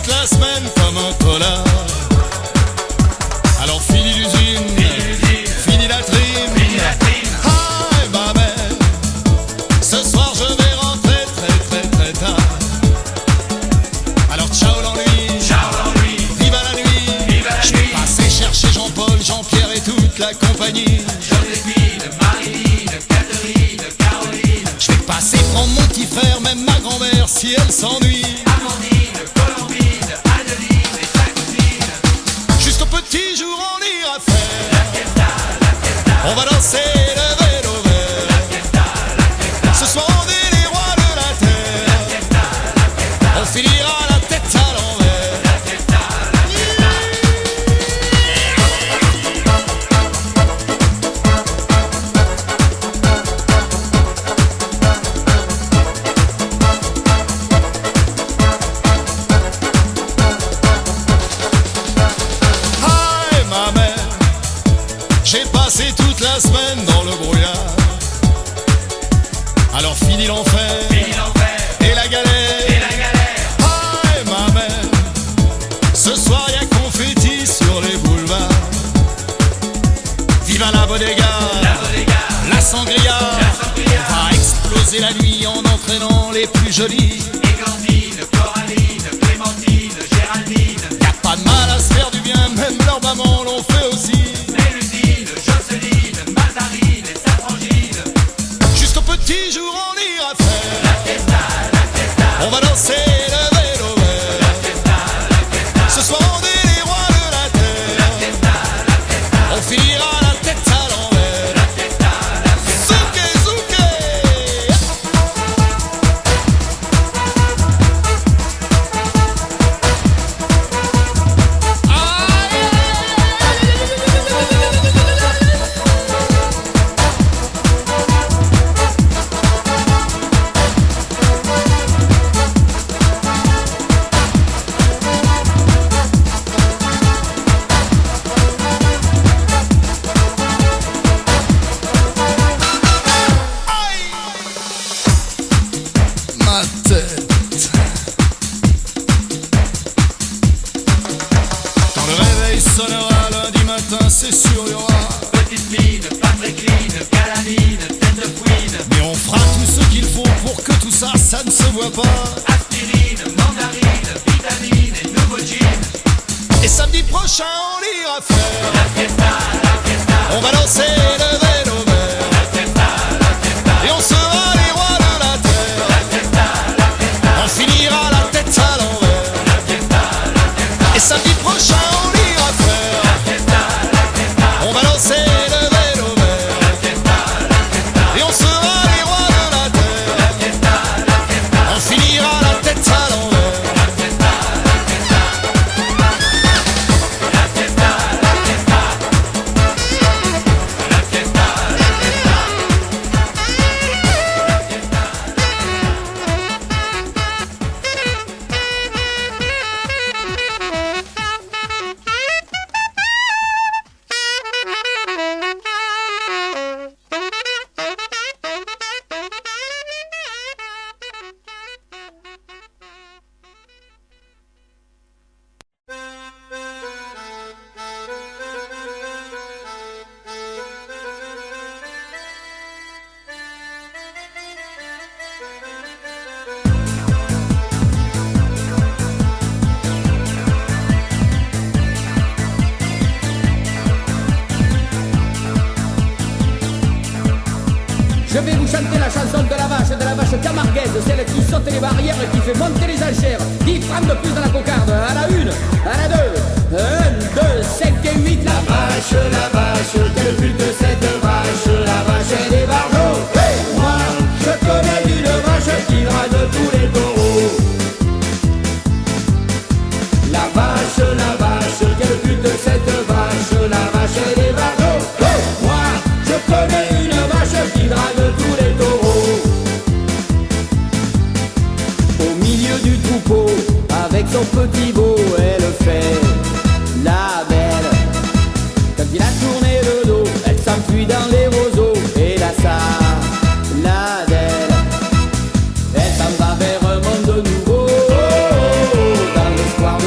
toute la semaine comme un tolard. Alors fini l'usine, fini la trim. Hi ma belle, ce soir je vais rentrer très très très tard. Alors ciao l'ennui, viva la nuit. Je vais passer chercher Jean-Paul, Jean-Pierre et toute la compagnie. Joséphine, Marilyn, Catherine, Caroline. Je vais passer prendre mon petit frère, même ma grand-mère si elle s'ennuie. Amandine, Colombine, Adeline et sa cousine. Juste au petit jour on ira faire La fiesta, on va danser le vélo vert. la fiesta, Ce soir on est les rois de la terre. On finira la tête à l'envers. la fiesta, Hi ma mère, j'ai passé toute la semaine dans le brouillard. Alors fini l'enfer fini l'enfer et la galère. et la galère. Hi ma mère, ce soir y'a confetti sur les boulevards. Viva la bodega, La bodega, la sangria. la sangria. On va exploser la nuit en entraînant les plus jolis. Égantine, Coraline, Clémentine, Géraldine. Y'a pas de mal à se faire du bien, même leurs mamans l'ont fait aussi. Méludine, Jocelyne, Mazarine et sa frangine. Juste au petit jour on ira faire La fiesta, on va danser le vélo vert. la fiesta, la fiesta. Ce soir on est les rois de la terre. On finira la tête à l'envers. Zouké, zouké. Aïe, ma tête. Quand le réveil sonnera lundi matin, c'est sûr il y aura. Petite mine, Patricline, Calamine, tête de fouine. Mais on fera tout ce qu'il faut pour que tout ça, ça ne se voit pas. Aspirine, mandarine, vitamine et nouveau jean. Et samedi prochain, on ira faire La fiesta, on va danser le vélo vert. la fiesta, la fiesta. Et on sera les rois de la terre. La fiesta, la fiesta, On finira la tête à l'envers. la fiesta, la fiesta. Et samedi prochain, on ira faire La fiesta, la fiesta, on va danser le vélo vert. la fiesta, la fiesta. Et on sera les rois de la terre. La fiesta, la fiesta, On finira la tête à l'envers. la fiesta, la fiesta. La fiesta, la fiesta. La fiesta, la fiesta. Je vais vous chanter la chanson de la vache camarguaise, celle qui saute les barrières et qui fait monter les enchères. 10 francs de plus dans la cocarde, à la une, à la deux, 1, 2, 5 et 8. La vache, quel but de cette vache, la vache et des barjots. Hey, moi, je connais une vache qui drague tous les taureaux. La vache, quel but de cette vache, la vache et des barjots. Hey, moi, je connais une vache qui drague tous les taureaux. Au milieu du troupeau, avec son petit veau, elle fait la belle. Quand il a tourné le dos, elle s'enfuit dans les roseaux. Et là ça, la belle, elle s'en va vers un monde nouveau, dans l'espoir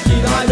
qui drague.